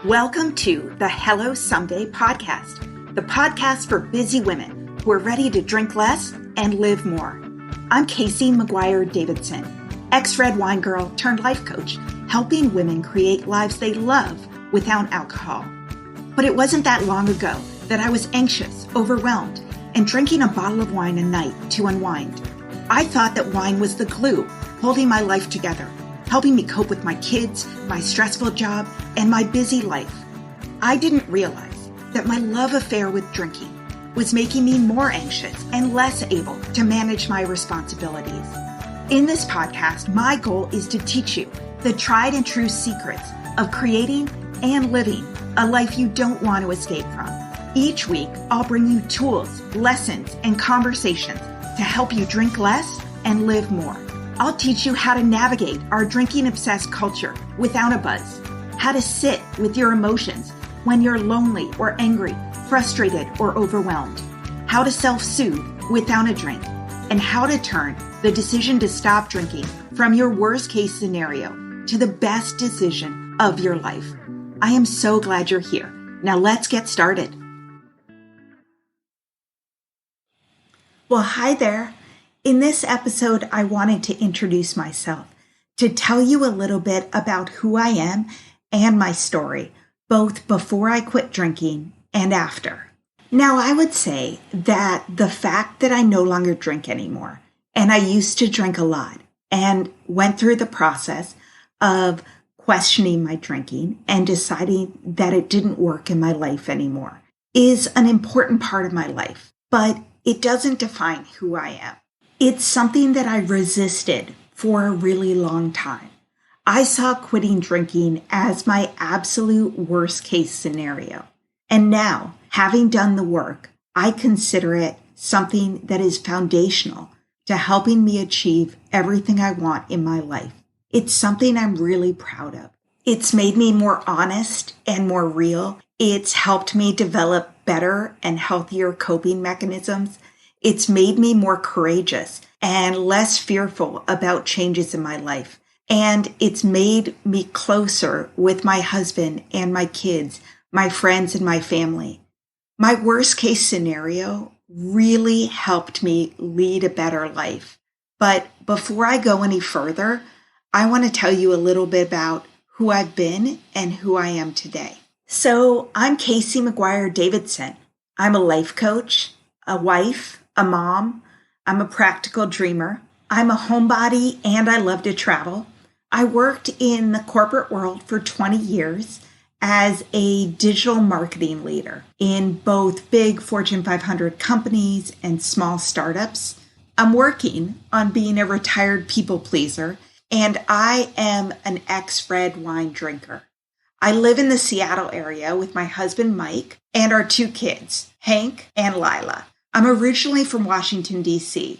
Welcome to the Hello Someday podcast, the podcast for busy women who are ready to drink less and live more. I'm Casey McGuire Davidson, ex-red wine girl turned life coach, helping women create lives they love without alcohol. But it wasn't that long ago that I was anxious, overwhelmed, and drinking a bottle of wine a night to unwind. I thought that wine was the glue holding my life together, helping me cope with my kids, my stressful job, and my busy life. I didn't realize that my love affair with drinking was making me more anxious and less able to manage my responsibilities. In this podcast, my goal is to teach you the tried and true secrets of creating and living a life you don't want to escape from. Each week, I'll bring you tools, lessons, and conversations to help you drink less and live more. I'll teach you how to navigate our drinking-obsessed culture without a buzz, how to sit with your emotions when you're lonely or angry, frustrated or overwhelmed, how to self-soothe without a drink, and how to turn the decision to stop drinking from your worst-case scenario to the best decision of your life. I am so glad you're here. Now let's get started. Well, hi there. In this episode, I wanted to introduce myself, to tell you a little bit about who I am and my story, both before I quit drinking and after. Now, I would say that the fact that I no longer drink anymore, and I used to drink a lot, and went through the process of questioning my drinking and deciding that it didn't work in my life anymore, is an important part of my life, but it doesn't define who I am. It's something that I resisted for a really long time. I saw quitting drinking as my absolute worst case scenario. And now, having done the work, I consider it something that is foundational to helping me achieve everything I want in my life. It's something I'm really proud of. It's made me more honest and more real. It's helped me develop better and healthier coping mechanisms. It's made me more courageous and less fearful about changes in my life. And it's made me closer with my husband and my kids, my friends and my family. My worst case scenario really helped me lead a better life. But before I go any further, I want to tell you a little bit about who I've been and who I am today. So I'm Casey McGuire Davidson. I'm a life coach, a wife, a mom. I'm a practical dreamer. I'm a homebody and I love to travel. I worked in the corporate world for 20 years as a digital marketing leader in both big Fortune 500 companies and small startups. I'm working on being a retired people pleaser, and I am an ex-red wine drinker. I live in the Seattle area with my husband, Mike, and our two kids, Hank and Lila. I'm originally from Washington, D.C.,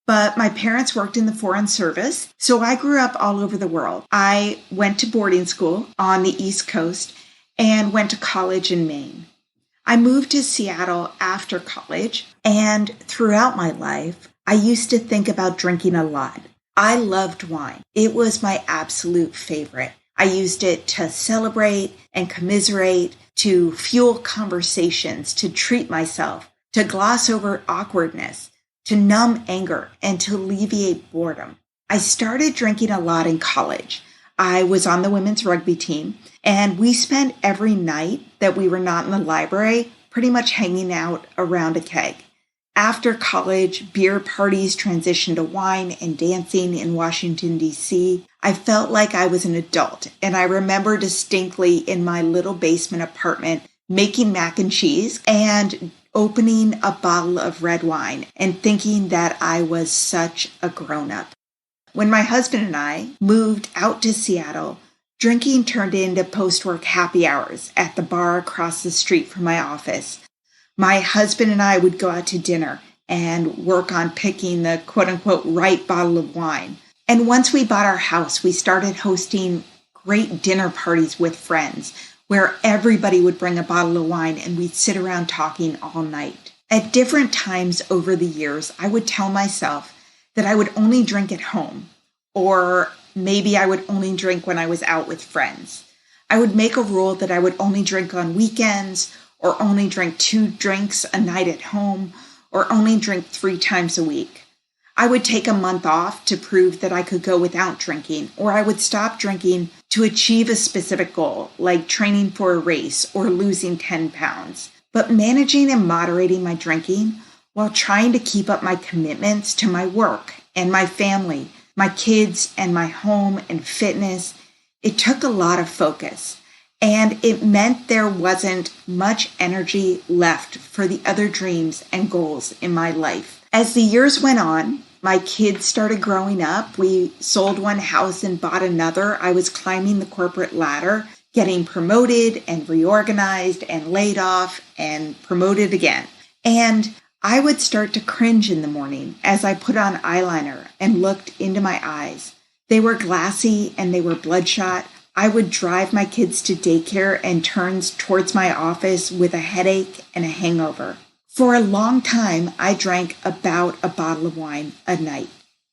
but my parents worked in the Foreign Service, so I grew up all over the world. I went to boarding school on the East Coast and went to college in Maine. I moved to Seattle after college, and throughout my life, I used to think about drinking a lot. I loved wine. It was my absolute favorite. I used it to celebrate and commiserate, to fuel conversations, to treat myself, to gloss over awkwardness, to numb anger, and to alleviate boredom. I started drinking a lot in college. I was on the women's rugby team, and we spent every night that we were not in the library pretty much hanging out around a keg. After college, beer parties transitioned to wine and dancing in Washington, D.C. I felt like I was an adult, and I remember distinctly in my little basement apartment making mac and cheese and opening a bottle of red wine and thinking that I was such a grown-up. When my husband and I moved out to Seattle, drinking turned into post-work happy hours at the bar across the street from my office. My husband and I would go out to dinner and work on picking the quote-unquote right bottle of wine. And once we bought our house, we started hosting great dinner parties with friends, where everybody would bring a bottle of wine and we'd sit around talking all night. At different times over the years, I would tell myself that I would only drink at home, or maybe I would only drink when I was out with friends. I would make a rule that I would only drink on weekends, or only drink 2 drinks a night at home, or only drink 3 times a week. I would take a month off to prove that I could go without drinking, or I would stop drinking to achieve a specific goal, like training for a race or losing 10 pounds. But managing and moderating my drinking while trying to keep up my commitments to my work and my family, my kids and my home and fitness, it took a lot of focus. And it meant there wasn't much energy left for the other dreams and goals in my life. As the years went on, my kids started growing up. We sold one house and bought another. I was climbing the corporate ladder, getting promoted and reorganized and laid off and promoted again. And I would start to cringe in the morning as I put on eyeliner and looked into my eyes. They were glassy and they were bloodshot. I would drive my kids to daycare and turn towards my office with a headache and a hangover. For a long time, I drank about a bottle of wine a night,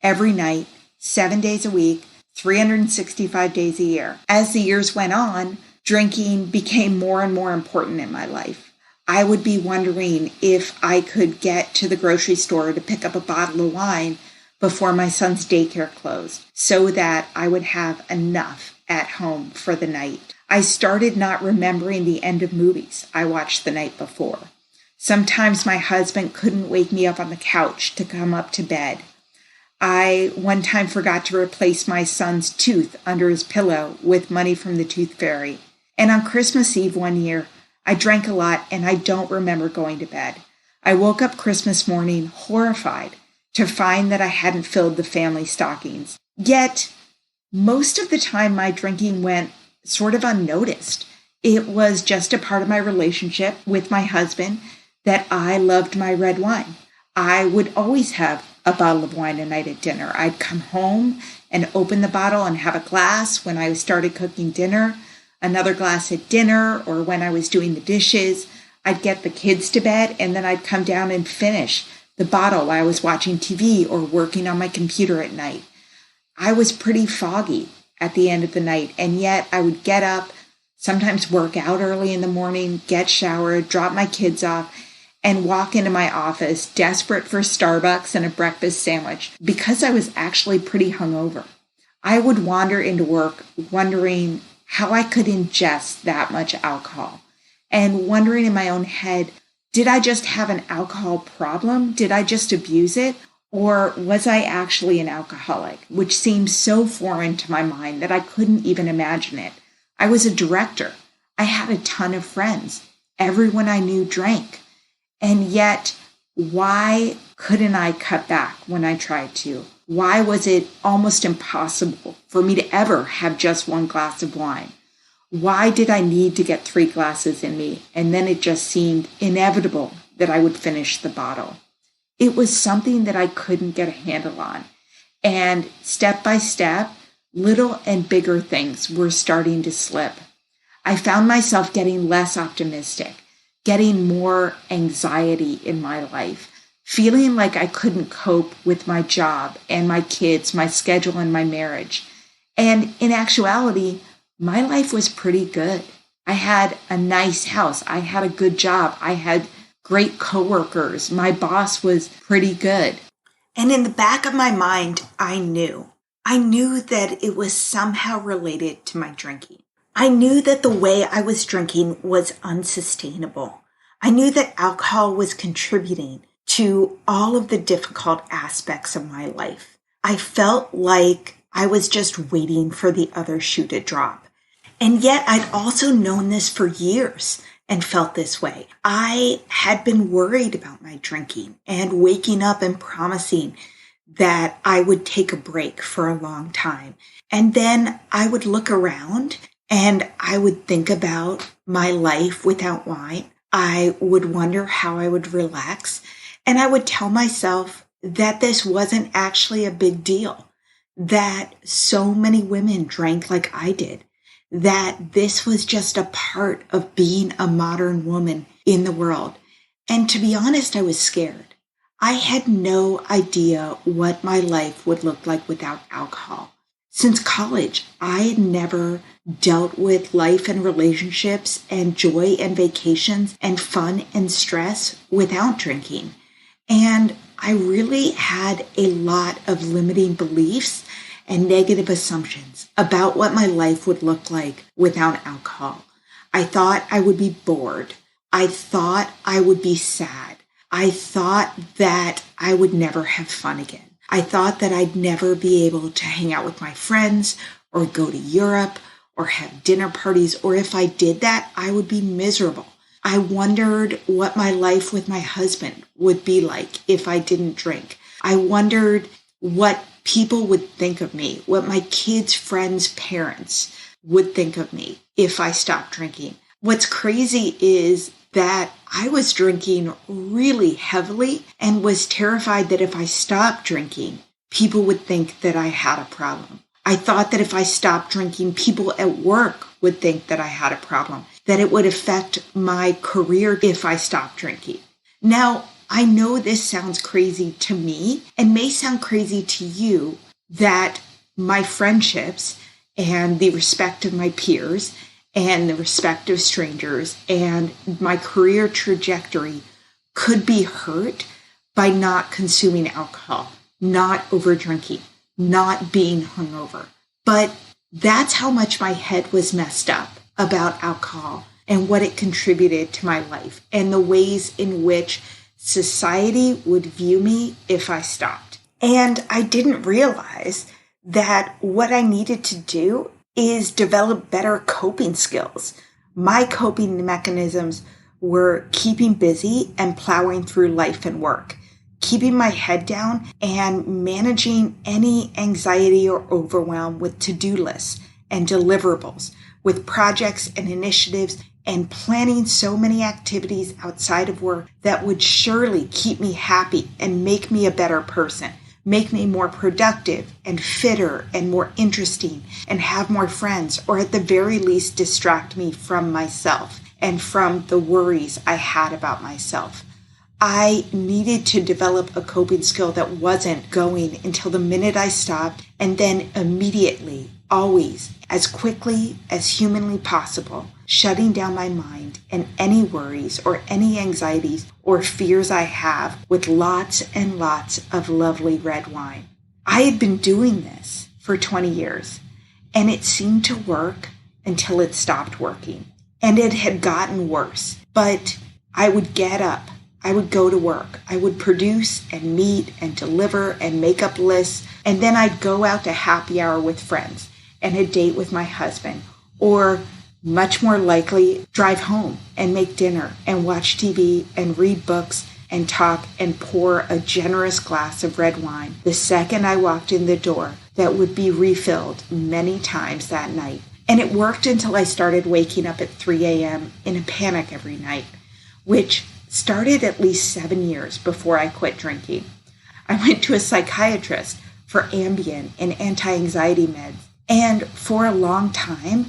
every night, 7 days a week, 365 days a year. As the years went on, drinking became more and more important in my life. I would be wondering if I could get to the grocery store to pick up a bottle of wine before my son's daycare closed, so that I would have enough at home for the night. I started not remembering the end of movies I watched the night before. Sometimes my husband couldn't wake me up on the couch to come up to bed. I one time forgot to replace my son's tooth under his pillow with money from the tooth fairy. And on Christmas Eve one year, I drank a lot and I don't remember going to bed. I woke up Christmas morning horrified to find that I hadn't filled the family stockings. Yet, most of the time my drinking went sort of unnoticed. It was just a part of my relationship with my husband that I loved my red wine. I would always have a bottle of wine a night at dinner. I'd come home and open the bottle and have a glass when I started cooking dinner, another glass at dinner, or when I was doing the dishes. I'd get the kids to bed and then I'd come down and finish the bottle while I was watching TV or working on my computer at night. I was pretty foggy at the end of the night, and yet I would get up, sometimes work out early in the morning, get showered, drop my kids off, and walk into my office desperate for Starbucks and a breakfast sandwich because I was actually pretty hungover. I would wander into work wondering how I could ingest that much alcohol and wondering in my own head, did I just have an alcohol problem? Did I just abuse it? Or was I actually an alcoholic, which seemed so foreign to my mind that I couldn't even imagine it. I was a director. I had a ton of friends. Everyone I knew drank. And yet, why couldn't I cut back when I tried to? Why was it almost impossible for me to ever have just one glass of wine? Why did I need to get 3 glasses in me? And then it just seemed inevitable that I would finish the bottle. It was something that I couldn't get a handle on. And step by step, little and bigger things were starting to slip. I found myself getting less optimistic, getting more anxiety in my life, feeling like I couldn't cope with my job and my kids, my schedule and my marriage. And in actuality, my life was pretty good. I had a nice house. I had a good job. I had great coworkers. My boss was pretty good. And in the back of my mind, I knew that it was somehow related to my drinking. I knew that the way I was drinking was unsustainable. I knew that alcohol was contributing to all of the difficult aspects of my life. I felt like I was just waiting for the other shoe to drop. And yet I'd also known this for years and felt this way. I had been worried about my drinking and waking up and promising that I would take a break for a long time. And then I would look around and I would think about my life without wine. I would wonder how I would relax. And I would tell myself that this wasn't actually a big deal, that so many women drank like I did, that this was just a part of being a modern woman in the world. And to be honest, I was scared. I had no idea what my life would look like without alcohol. Since college, I had never dealt with life and relationships and joy and vacations and fun and stress without drinking. And I really had a lot of limiting beliefs and negative assumptions about what my life would look like without alcohol. I thought I would be bored. I thought I would be sad. I thought that I would never have fun again. I thought that I'd never be able to hang out with my friends or go to Europe or have dinner parties, or if I did that, I would be miserable. I wondered what my life with my husband would be like if I didn't drink. I wondered what people would think of me, what my kids' friends' parents would think of me if I stopped drinking. What's crazy is that I was drinking really heavily and was terrified that if I stopped drinking, people would think that I had a problem. I thought that if I stopped drinking, people at work would think that I had a problem, that it would affect my career if I stopped drinking. Now, I know this sounds crazy to me and may sound crazy to you, that my friendships and the respect of my peers and the respect of strangers and my career trajectory could be hurt by not consuming alcohol, not over drinking, not being hungover. But that's how much my head was messed up about alcohol and what it contributed to my life and the ways in which society would view me if I stopped. And I didn't realize that what I needed to do is develop better coping skills. My coping mechanisms were keeping busy and plowing through life and work, keeping my head down and managing any anxiety or overwhelm with to-do lists and deliverables, with projects and initiatives, and planning so many activities outside of work that would surely keep me happy and make me a better person, make me more productive and fitter and more interesting and have more friends, or at the very least distract me from myself and from the worries I had about myself. I needed to develop a coping skill that wasn't going until the minute I stopped, and then immediately, always, as quickly as humanly possible, shutting down my mind and any worries or any anxieties or fears I have with lots and lots of lovely red wine. I had been doing this for 20 years, and it seemed to work until it stopped working. And it had gotten worse, but I would get up. I would go to work. I would produce and meet and deliver and make up lists. And then I'd go out to happy hour with friends and a date with my husband, or much more likely drive home and make dinner and watch TV and read books and talk and pour a generous glass of red wine the second I walked in the door, that would be refilled many times that night. And it worked until I started waking up at 3 a.m. in a panic every night, which started at least 7 years before I quit drinking. I went to a psychiatrist for Ambien and anti-anxiety meds, and for a long time,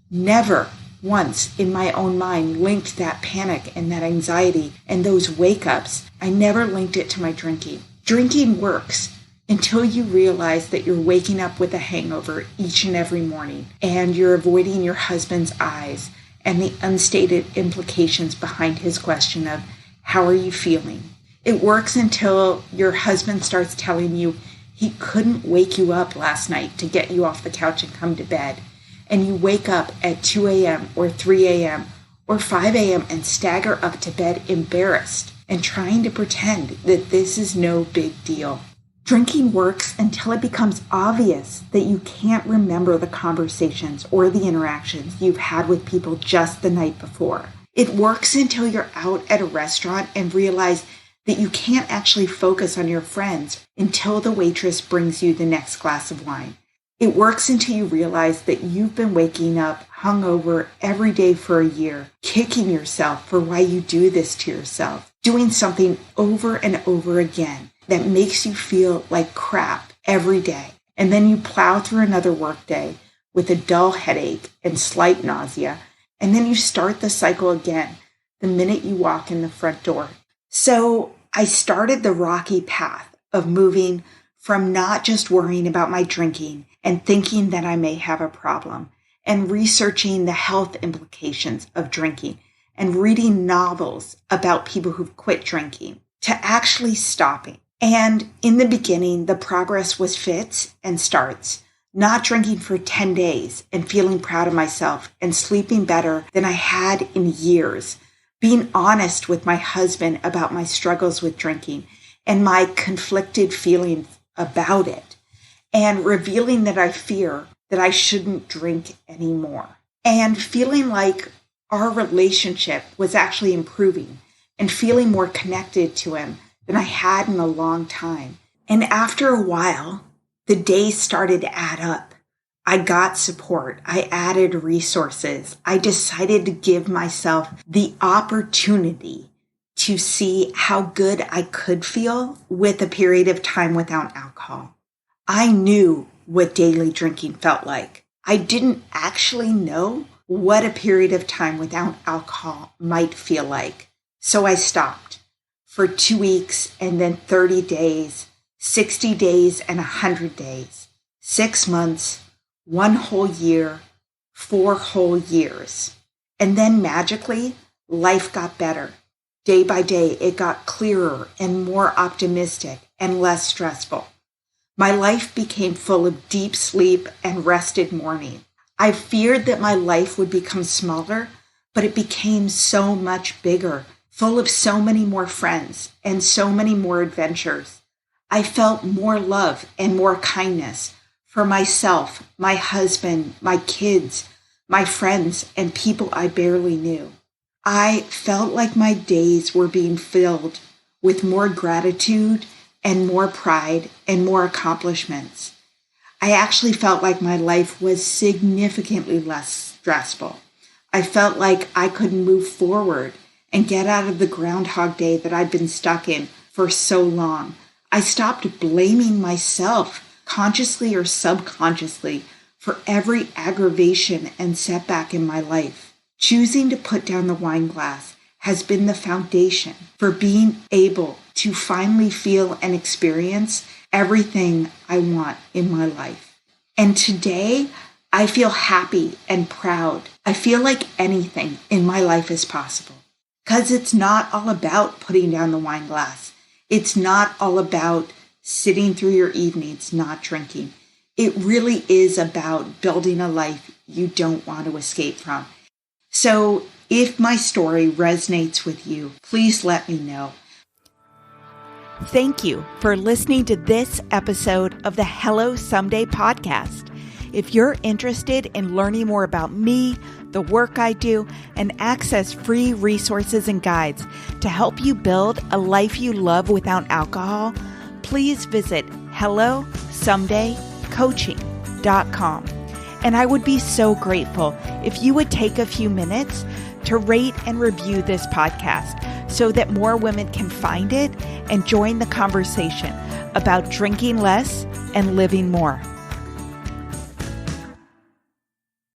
never once in my own mind linked that panic and that anxiety and those wake-ups. I never linked it to my drinking. Drinking works until you realize that you're waking up with a hangover each and every morning, and you're avoiding your husband's eyes and the unstated implications behind his question of, how are you feeling? It works until your husband starts telling you he couldn't wake you up last night to get you off the couch and come to bed. And you wake up at 2 a.m. or 3 a.m. or 5 a.m. and stagger up to bed embarrassed and trying to pretend that this is no big deal. Drinking works until it becomes obvious that you can't remember the conversations or the interactions you've had with people just the night before. It works until you're out at a restaurant and realize that you can't actually focus on your friends until the waitress brings you the next glass of wine. It works until you realize that you've been waking up hungover every day for a year, kicking yourself for why you do this to yourself, doing something over and over again that makes you feel like crap every day. And then you plow through another workday with a dull headache and slight nausea, and then you start the cycle again the minute you walk in the front door. So I started the rocky path of moving from not just worrying about my drinking and thinking that I may have a problem, and researching the health implications of drinking and reading novels about people who've quit drinking to actually stopping. And in the beginning, the progress was fits and starts. Not drinking for 10 days and feeling proud of myself and sleeping better than I had in years. Being honest with my husband about my struggles with drinking and my conflicted feelings about it. And revealing that I fear that I shouldn't drink anymore. And feeling like our relationship was actually improving and feeling more connected to him than I had in a long time. And after a while, the days started to add up. I got support. I added resources. I decided to give myself the opportunity to see how good I could feel with a period of time without alcohol. I knew what daily drinking felt like. I didn't actually know what a period of time without alcohol might feel like. So I stopped for 2 weeks and then 30 days, 60 days and 100 days, 6 months, 1 whole year, 4 whole years. And then magically, life got better. Day by day, it got clearer and more optimistic and less stressful. My life became full of deep sleep and rested morning. I feared that my life would become smaller, but it became so much bigger, full of so many more friends and so many more adventures. I felt more love and more kindness for myself, my husband, my kids, my friends, and people I barely knew. I felt like my days were being filled with more gratitude and more pride and more accomplishments. I actually felt like my life was significantly less stressful. I felt like I could move forward and get out of the Groundhog Day that I'd been stuck in for so long. I stopped blaming myself, consciously or subconsciously, for every aggravation and setback in my life. Choosing to put down the wine glass has been the foundation for being able to finally feel and experience everything I want in my life. And today, I feel happy and proud. I feel like anything in my life is possible. Because it's not all about putting down the wine glass. It's not all about sitting through your evenings not drinking. It really is about building a life you don't want to escape from. So if my story resonates with you, please let me know. Thank you for listening to this episode of the Hello Someday podcast. If you're interested in learning more about me, the work I do, and access free resources and guides to help you build a life you love without alcohol, please visit hellosomedaycoaching.com. And I would be so grateful if you would take a few minutes to rate and review this podcast so that more women can find it and join the conversation about drinking less and living more.